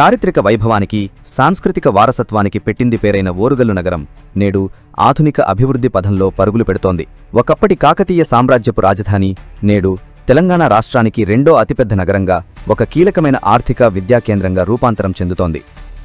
చారిత్రక వైభవానికి, సాంస్కృతిక వారసత్వానికి పెట్టింది పేరైన ఓరుగల్లు నగరం నేడు ఆధునిక అభివృద్ధి పథంలో పరుగులు పెడుతోంది. ఒకప్పటి కాకతీయ సామ్రాజ్యపు రాజధాని నేడు తెలంగాణ రాష్ట్రానికి రెండో అతిపెద్ద నగరంగా, ఒక కీలకమైన ఆర్థిక, విద్యా కేంద్రంగా రూపాంతరం చెందుతోంది.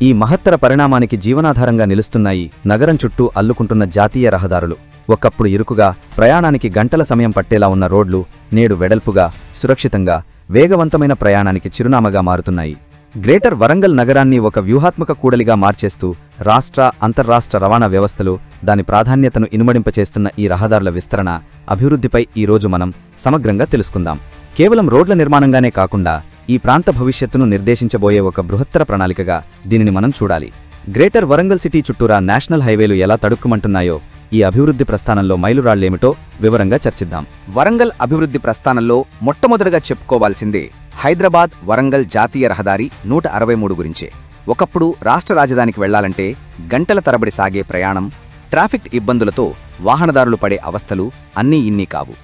ఈ మహత్తర పరిణామానికి జీవనాధారంగా నిలుస్తున్నాయి నగరం చుట్టూ అల్లుకుంటున్న జాతీయ రహదారులు. ఒకప్పుడు ఇరుకుగా, ప్రయాణానికి గంటల సమయం పట్టేలా ఉన్న రోడ్లు నేడు వెడల్పుగా, సురక్షితంగా, వేగవంతమైన ప్రయాణానికి చిరునామాగా మారుతున్నాయి. గ్రేటర్ వరంగల్ నగరాన్ని ఒక వ్యూహాత్మక కూడలిగా మార్చేస్తూ రాష్ట్ర, అంతర్రాష్ట్ర రవాణా వ్యవస్థలు దాని ప్రాధాన్యతను ఇనుమడింపచేస్తున్న ఈ రహదారుల విస్తరణ, అభివృద్ధిపై ఈరోజు మనం సమగ్రంగా తెలుసుకుందాం. కేవలం రోడ్ల నిర్మాణంగానే కాకుండా ఈ ప్రాంత భవిష్యత్తును నిర్దేశించబోయే ఒక బృహత్తర ప్రణాళికగా దీనిని మనం చూడాలి. గ్రేటర్ వరంగల్ సిటీ చుట్టూరా నేషనల్ హైవేలు ఎలా తడుక్కుమంటున్నాయో, ఈ అభివృద్ధి ప్రస్థానంలో మైలురాళ్లేమిటో వివరంగా చర్చిద్దాం. వరంగల్ అభివృద్ధి ప్రస్థానంలో మొట్టమొదటగా చెప్పుకోవాల్సిందే హైదరాబాద్ వరంగల్ జాతీయ రహదారి 163 గురించే. ఒకప్పుడు రాష్ట్ర రాజధానికి వెళ్లాలంటే గంటల తరబడి సాగే ప్రయాణం, ట్రాఫిక్ ఇబ్బందులతో వాహనదారులు పడే అవస్థలు అన్నీ ఇన్నీ కావు.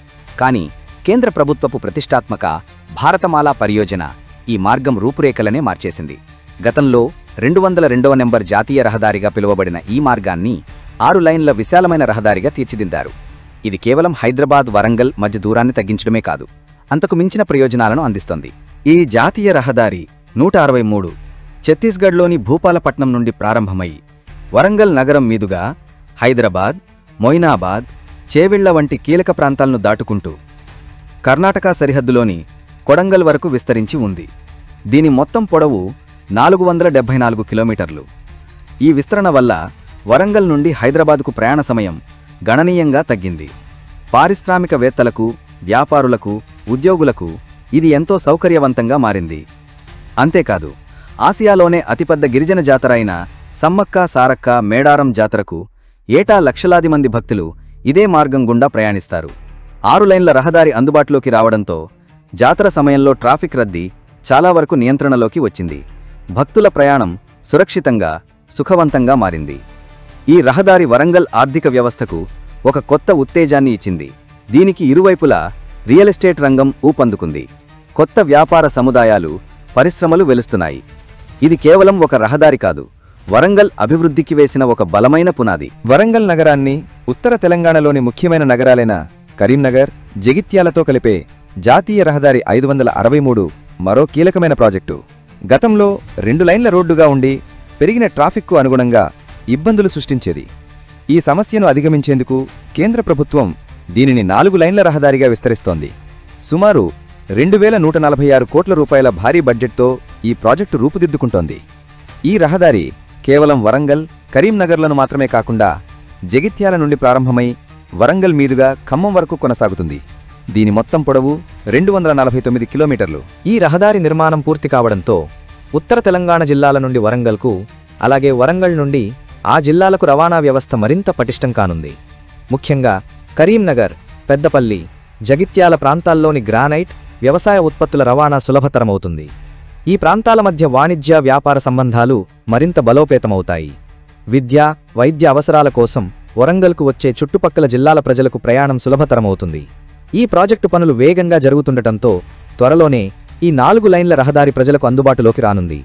కానీ కేంద్ర ప్రభుత్వపు ప్రతిష్టాత్మక భారతమాల పరియోజన ఈ మార్గం రూపురేఖలనే మార్చేసింది. గతంలో 202వ నెంబర్ జాతీయ రహదారిగా పిలువబడిన ఈ మార్గాన్ని 6 లైన్ల విశాలమైన రహదారిగా తీర్చిదిద్దారు. ఇది కేవలం హైదరాబాద్ వరంగల్ మధ్య దూరాన్ని తగ్గించడమే కాదు, అంతకు మించిన ప్రయోజనాలను అందిస్తోంది. ఈ జాతీయ రహదారి 163 ఛత్తీస్గఢ్లోని భూపాలపట్నం నుండి ప్రారంభమై వరంగల్ నగరం మీదుగా హైదరాబాద్, మొయినాబాద్, చేవెళ్ల వంటి కీలక ప్రాంతాలను దాటుకుంటూ కర్ణాటక సరిహద్దులోని కొడంగల్ వరకు విస్తరించి ఉంది. దీని మొత్తం పొడవు 474 కిలోమీటర్లు. ఈ విస్తరణ వల్ల వరంగల్ నుండి హైదరాబాద్కు ప్రయాణ సమయం గణనీయంగా తగ్గింది. పారిశ్రామికవేత్తలకు, వ్యాపారులకు, ఉద్యోగులకు ఇది ఎంతో సౌకర్యవంతంగా మారింది. అంతేకాదు, ఆసియాలోనే అతిపెద్ద గిరిజన జాతర అయిన సమ్మక్క సారక్క మేడారం జాతరకు ఏటా లక్షలాది మంది భక్తులు ఇదే మార్గం గుండా ప్రయాణిస్తారు. 6 లైన్ల రహదారి అందుబాటులోకి రావడంతో జాతర సమయంలో ట్రాఫిక్ రద్దీ చాలా వరకు నియంత్రణలోకి వచ్చింది. భక్తుల ప్రయాణం సురక్షితంగా, సుఖవంతంగా మారింది. ఈ రహదారి వరంగల్ ఆర్థిక వ్యవస్థకు ఒక కొత్త ఉత్తేజాన్ని ఇచ్చింది. దీనికి ఇరువైపులా రియల్ ఎస్టేట్ రంగం ఊపందుకుంది. కొత్త వ్యాపార సముదాయాలు, పరిశ్రమలు వెలుస్తున్నాయి. ఇది కేవలం ఒక రహదారి కాదు, వరంగల్ అభివృద్ధికి వేసిన ఒక బలమైన పునాది. వరంగల్ నగరాన్ని ఉత్తర తెలంగాణలోని ముఖ్యమైన నగరాలైన కరీంనగర్, జగిత్యాలతో కలిపే జాతీయ రహదారి 563 మరో కీలకమైన ప్రాజెక్టు. గతంలో 2 లైన్ల రోడ్డుగా ఉండి పెరిగిన ట్రాఫిక్కు అనుగుణంగా ఇబ్బందులు సృష్టించేది. ఈ సమస్యను అధిగమించేందుకు కేంద్ర ప్రభుత్వం దీనిని 4 లైన్ల రహదారిగా విస్తరిస్తోంది. సుమారు 2146 కోట్ల రూపాయల భారీ బడ్జెట్తో ఈ ప్రాజెక్టు రూపుదిద్దుకుంటోంది. ఈ రహదారి కేవలం వరంగల్, కరీంనగర్లను మాత్రమే కాకుండా జగిత్యాల నుండి ప్రారంభమై వరంగల్ మీదుగా ఖమ్మం వరకు కొనసాగుతుంది. దీని మొత్తం పొడవు 249 కిలోమీటర్లు. ఈ రహదారి నిర్మాణం పూర్తి కావడంతో ఉత్తర తెలంగాణ జిల్లాల నుండి వరంగల్కు, అలాగే వరంగల్ నుండి ఆ జిల్లాలకు రవాణా వ్యవస్థ మరింత పటిష్టం కానుంది. ముఖ్యంగా కరీంనగర్, పెద్దపల్లి, జగిత్యాల ప్రాంతాల్లోని గ్రానైట్, వ్యవసాయ ఉత్పత్తుల రవాణా సులభతరమవుతుంది. ఈ ప్రాంతాల మధ్య వాణిజ్య, వ్యాపార సంబంధాలు మరింత బలోపేతమవుతాయి. విద్య, వైద్య అవసరాల కోసం వరంగల్కు వచ్చే చుట్టుపక్కల జిల్లాల ప్రజలకు ప్రయాణం సులభతరమవుతుంది. ఈ ప్రాజెక్టు పనులు వేగంగా జరుగుతుండటంతో త్వరలోనే ఈ 4 లైన్ల రహదారి ప్రజలకు అందుబాటులోకి రానుంది.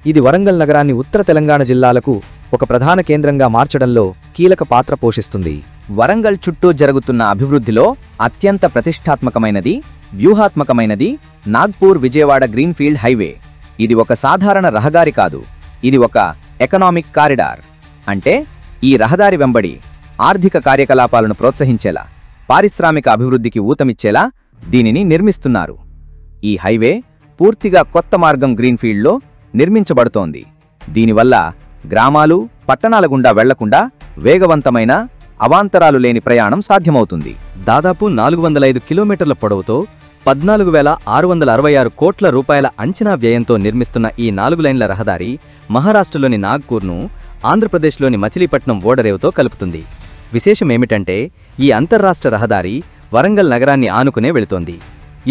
ఇది వరంగల్ నగరాన్ని ఉత్తర తెలంగాణ జిల్లాలకు ఒక ప్రధాన కేంద్రంగా మార్చడంలో కీలక పాత్ర పోషిస్తుంది. వరంగల్ చుట్టూ జరుగుతున్న అభివృద్ధిలో అత్యంత ప్రతిష్టాత్మకమైనది, వ్యూహాత్మకమైనది నాగ్పూర్ విజయవాడ గ్రీన్ఫీల్డ్ హైవే. ఇది ఒక సాధారణ రహదారి కాదు, ఇది ఒక ఎకనామిక్ కారిడార్. అంటే ఈ రహదారి వెంబడి ఆర్థిక కార్యకలాపాలను ప్రోత్సహించేలా, పారిశ్రామిక అభివృద్ధికి ఊతమిచ్చేలా దీనిని నిర్మిస్తున్నారు. ఈ హైవే పూర్తిగా కొత్త మార్గం గ్రీన్ఫీల్డ్లో నిర్మించబడుతోంది. దీనివల్ల గ్రామాలు, పట్టణాల గుండా వెళ్లకుండా వేగవంతమైన, అవాంతరాలు లేని ప్రయాణం సాధ్యమవుతుంది. దాదాపు 405 కిలోమీటర్ల పొడవుతో 14,666 కోట్ల రూపాయల అంచనా వ్యయంతో నిర్మిస్తున్న ఈ 4 లైన్ల రహదారి మహారాష్ట్రలోని నాగ్పూర్ను ఆంధ్రప్రదేశ్లోని మచిలీపట్నం ఓడరేవుతో కలుపుతుంది. విశేషమేమిటంటే ఈ అంతర్రాష్ట్ర రహదారి వరంగల్ నగరాన్ని ఆనుకునే వెళుతోంది.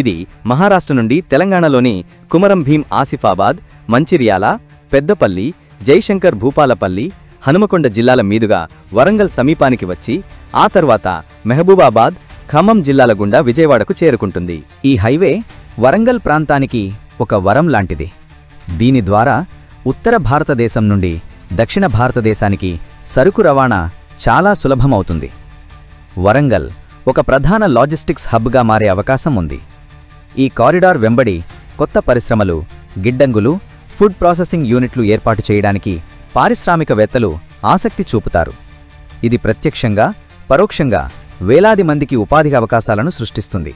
ఇది మహారాష్ట్ర నుండి తెలంగాణలోని కుమరం భీం ఆసిఫాబాద్, మంచిర్యాల, పెద్దపల్లి, జైశంకర్ భూపాలపల్లి, హనుమకొండ జిల్లాల మీదుగా వరంగల్ సమీపానికి వచ్చి ఆ తర్వాత మెహబూబాబాద్, ఖమ్మం జిల్లాల గుండా విజయవాడకు చేరుకుంటుంది. ఈ హైవే వరంగల్ ప్రాంతానికి ఒక వరం లాంటిది. దీని ద్వారా ఉత్తర భారతదేశం నుండి దక్షిణ భారతదేశానికి సరుకు రవాణా చాలా సులభమవుతుంది. వరంగల్ ఒక ప్రధాన లాజిస్టిక్స్ హబ్గా మారే అవకాశం ఉంది. ఈ కారిడార్ వెంబడి కొత్త పరిశ్రమలు, గిడ్డంగులు, ఫుడ్ ప్రాసెసింగ్ యూనిట్లు ఏర్పాటు చేయడానికి పారిశ్రామికవేత్తలు ఆసక్తి చూపుతారు. ఇది ప్రత్యక్షంగా, పరోక్షంగా వేలాది మందికి ఉపాధి అవకాశాలను సృష్టిస్తుంది.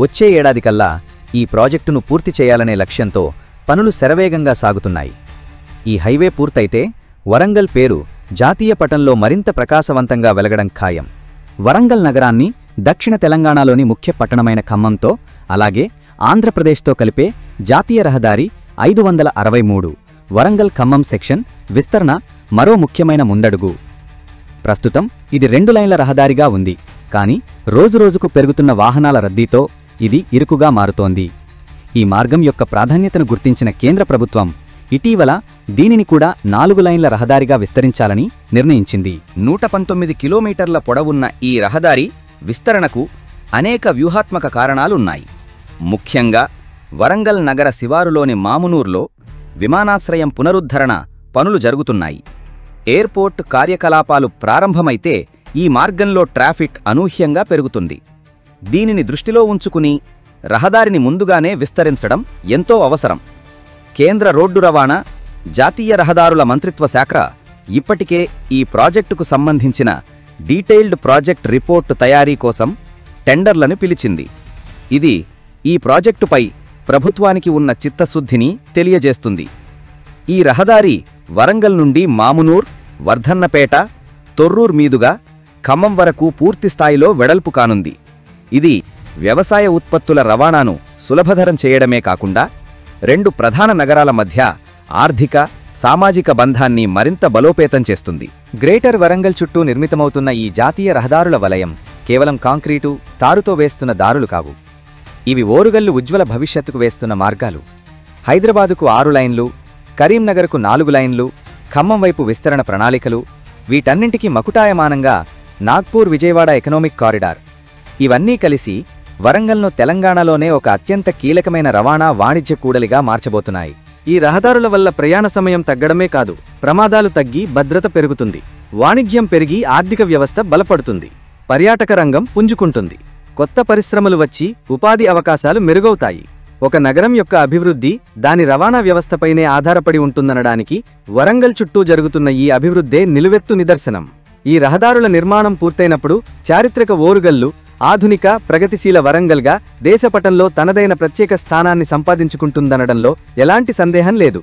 వచ్చే ఏడాదికల్లా ఈ ప్రాజెక్టును పూర్తి చేయాలనే లక్ష్యంతో పనులు శరవేగంగా సాగుతున్నాయి. ఈ హైవే పూర్తయితే వరంగల్ పేరు జాతీయ పటంలో మరింత ప్రకాశవంతంగా వెలగడం ఖాయం. వరంగల్ నగరాన్ని దక్షిణ తెలంగాణలోని ముఖ్య పట్టణమైన ఖమ్మంతో, అలాగే ఆంధ్రప్రదేశ్తో కలిపే జాతీయ రహదారి 563 వరంగల్ ఖమ్మం సెక్షన్ విస్తరణ మరో ముఖ్యమైన ముందడుగు. ప్రస్తుతం ఇది 2 లైన్ల రహదారిగా ఉంది. కానీ రోజురోజుకు పెరుగుతున్న వాహనాల రద్దీతో ఇది ఇరుకుగా మారుతోంది. ఈ మార్గం యొక్క ప్రాధాన్యతను గుర్తించిన కేంద్ర ప్రభుత్వం ఇటీవల దీనిని కూడా 4 లైన్ల రహదారిగా విస్తరించాలని నిర్ణయించింది. 119 కిలోమీటర్ల పొడవున్న ఈ రహదారి విస్తరణకు అనేక వ్యూహాత్మక కారణాలున్నాయి. ముఖ్యంగా వరంగల్ నగర శివారులోని మామునూర్లో విమానాశ్రయం పునరుద్ధరణ పనులు జరుగుతున్నాయి. ఎయిర్పోర్ట్ కార్యకలాపాలు ప్రారంభమైతే ఈ మార్గంలో ట్రాఫిక్ అనూహ్యంగా పెరుగుతుంది. దీనిని దృష్టిలో ఉంచుకుని రహదారిని ముందుగానే విస్తరించడం ఎంతో అవసరం. కేంద్ర రోడ్డు రవాణా, జాతీయ రహదారుల మంత్రిత్వ శాఖ ఇప్పటికే ఈ ప్రాజెక్టుకు సంబంధించిన డీటెయిల్డ్ ప్రాజెక్ట్ రిపోర్టు తయారీ కోసం టెండర్లను పిలిచింది. ఇది ఈ ప్రాజెక్టుపై ప్రభుత్వానికి ఉన్న చిత్తశుద్ధిని తెలియజేస్తుంది. ఈ రహదారి వరంగల్ నుండి మామునూర్, వర్ధన్నపేట, తొర్రూర్ మీదుగా ఖమ్మం వరకు పూర్తిస్థాయిలో వెడల్పు కానుంది. ఇది వ్యవసాయ ఉత్పత్తుల రవాణాను సులభతరం చేయడమే కాకుండా 2 ప్రధాన నగరాల మధ్య ఆర్థిక, సామాజిక బంధాన్ని మరింత బలోపేతం చేస్తుంది. గ్రేటర్ వరంగల్ చుట్టూ నిర్మితమవుతున్న ఈ జాతీయ రహదారుల వలయం కేవలం కాంక్రీటు, తారుతో వేస్తున్న దారులు కావు. ఇవి ఓరుగల్లు ఉజ్వల భవిష్యత్తుకు వేస్తున్న మార్గాలు. హైదరాబాదుకు 6 లైన్లు, కరీంనగర్కు 4 లైన్లు, ఖమ్మం వైపు విస్తరణ ప్రణాళికలు, వీటన్నింటికీ మకుటాయమానంగా నాగ్పూర్ విజయవాడ ఎకనామిక్ కారిడార్. ఇవన్నీ కలిసి వరంగల్ను తెలంగాణలోనే ఒక అత్యంత కీలకమైన రవాణా, వాణిజ్య కూడలిగా మార్చబోతున్నాయి. ఈ రహదారుల వల్ల ప్రయాణ సమయం తగ్గడమే కాదు, ప్రమాదాలు తగ్గి భద్రత పెరుగుతుంది. వాణిజ్యం పెరిగి ఆర్థిక వ్యవస్థ బలపడుతుంది. పర్యాటక రంగం పుంజుకుంటుంది. కొత్త పరిశ్రమలు వచ్చి ఉపాధి అవకాశాలు మెరుగవుతాయి. ఒక నగరం యొక్క అభివృద్ధి దాని రవాణా వ్యవస్థపైనే ఆధారపడి ఉంటుందనడానికి వరంగల్ చుట్టూ జరుగుతున్న ఈ అభివృద్ధే నిలువెత్తు నిదర్శనం. ఈ రహదారుల నిర్మాణం పూర్తయినప్పుడు చారిత్రక ఓరుగల్లు ఆధునిక, ప్రగతిశీల వరంగల్గా దేశపటంలో తనదైన ప్రత్యేక స్థానాన్ని సంపాదించుకుంటుందనడంలో ఎలాంటి సందేహం లేదు.